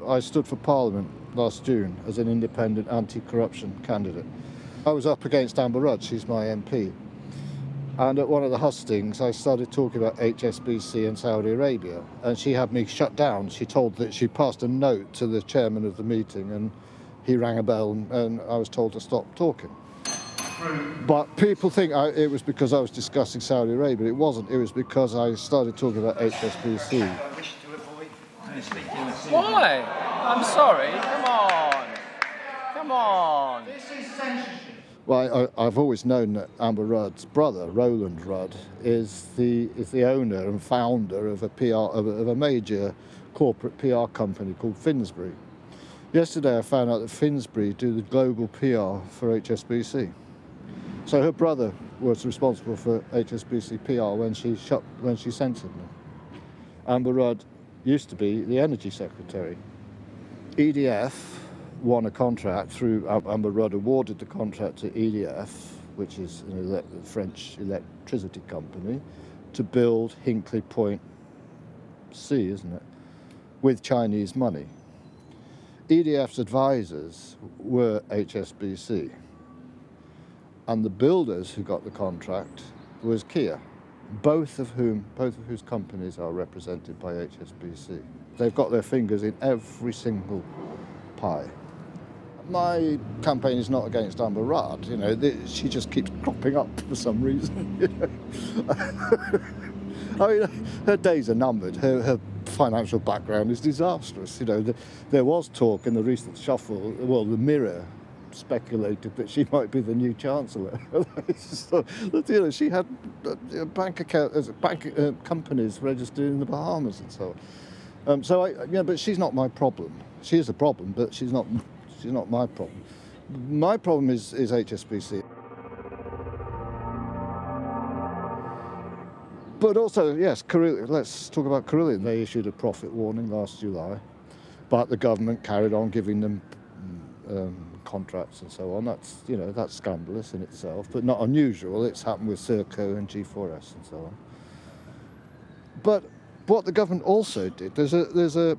I stood for Parliament last June as an independent anti-corruption candidate. I was up against Amber Rudd, she's my MP. And at one of the hustings, I started talking about HSBC and Saudi Arabia, and she had me shut down. She told that she passed a note to the chairman of the meeting, and he rang a bell, and I was told to stop talking. But people think it was because I was discussing Saudi Arabia. It wasn't. It was because I started talking about HSBC. I wish to avoid speaking with Why? I'm sorry. Come on. Come on. This is censorship. Well, I've always known that Amber Rudd's brother, Roland Rudd, is the owner and founder of a major corporate PR company called Finsbury. Yesterday, I found out that Finsbury do the global PR for HSBC. So her brother was responsible for HSBC PR when she censored me. Amber Rudd used to be the energy secretary. EDF won a contract through Amber Rudd awarded the contract to EDF, which is a French electricity company, to build Hinkley Point C, isn't it, with Chinese money. EDF's advisors were HSBC, and the builders who got the contract was Kia, both of whose companies are represented by HSBC. They've got their fingers in every single pie. My campaign is not against Amber Rudd, she just keeps cropping up for some reason. I mean, her days are numbered. Her financial background is disastrous. There was talk in the recent shuffle, well, the Mirror speculated that she might be the new Chancellor. So, she had bank companies registered in the Bahamas and so on. But she's not my problem. She is a problem, but she's not my problem. My problem is HSBC. But also, yes, Carillion. Let's talk about Carillion. They issued a profit warning last July, but the government carried on giving them contracts and so on. That's scandalous in itself, but not unusual. It's happened with Serco and G4S and so on. But what the government also did, there's a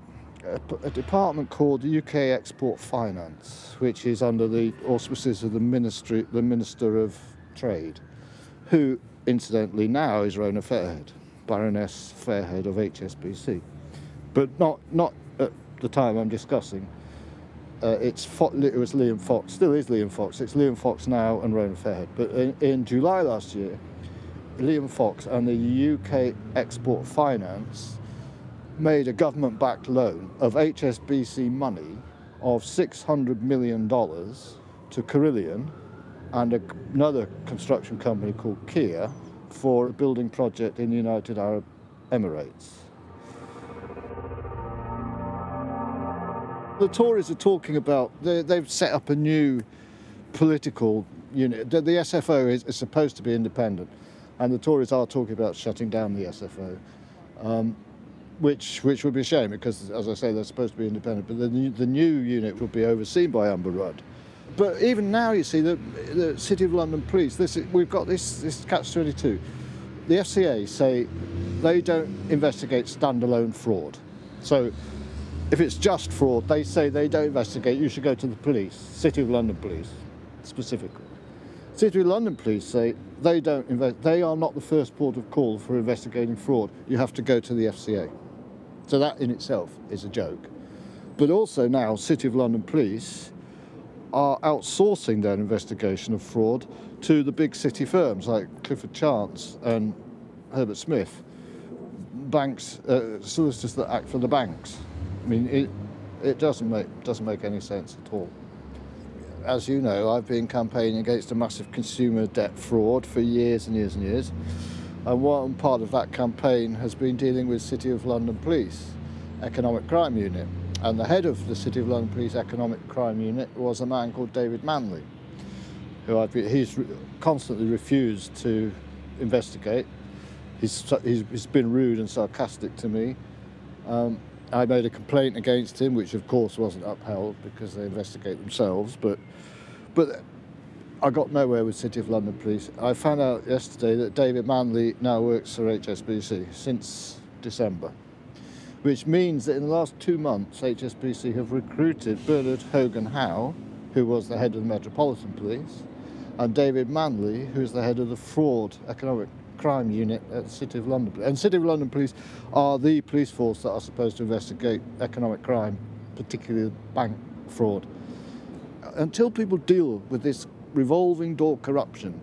department called the UK Export Finance, which is under the auspices of the Minister of Trade, who incidentally now is Rona Fairhead, Baroness Fairhead of HSBC, but not at the time I'm discussing. It was Liam Fox, still is Liam Fox. It's Liam Fox now and Rona Fairhead. But in July last year, Liam Fox and the UK Export Finance made a government-backed loan of HSBC money of $600 million to Carillion and another construction company called Kia for a building project in the United Arab Emirates. The Tories are talking about, they've set up a new political unit. The SFO is supposed to be independent, and the Tories are talking about shutting down the SFO, which would be a shame because, as I say, they're supposed to be independent, but the new unit will be overseen by Amber Rudd. But even now, you see, the City of London Police, we've got this catch-22. The FCA say they don't investigate standalone fraud. So if it's just fraud, they say they don't investigate, you should go to the police, City of London Police, specifically. City of London Police say they are not the first port of call for investigating fraud. You have to go to the FCA. So that in itself is a joke. But also now, City of London Police are outsourcing their investigation of fraud to the big city firms like Clifford Chance and Herbert Smith, banks, solicitors that act for the banks. I mean, it doesn't make any sense at all. As you know, I've been campaigning against a massive consumer debt fraud for years and years and years. And one part of that campaign has been dealing with City of London Police Economic Crime Unit. And the head of the City of London Police Economic Crime Unit was a man called David Manley, who he's constantly refused to investigate. He's been rude and sarcastic to me. I made a complaint against him, which of course wasn't upheld because they investigate themselves, but I got nowhere with City of London Police. I found out yesterday that David Manley now works for HSBC since December. which means that in the last 2 months, HSBC have recruited Bernard Hogan-Howe, who was the head of the Metropolitan Police, and David Manley, who's the head of the Fraud Economic Crime Unit at the City of London. And City of London Police are the police force that are supposed to investigate economic crime, particularly bank fraud. Until people deal with this revolving door corruption,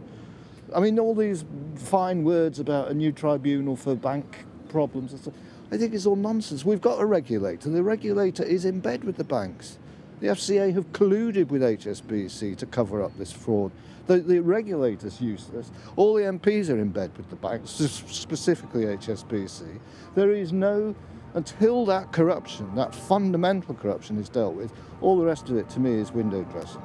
I mean, all these fine words about a new tribunal for bank problems and stuff, I think it's all nonsense. We've got a regulator. The regulator is in bed with the banks. The FCA have colluded with HSBC to cover up this fraud. The regulator's useless. All the MPs are in bed with the banks, specifically HSBC. There is no, until that corruption, that fundamental corruption is dealt with, all the rest of it to me is window dressing.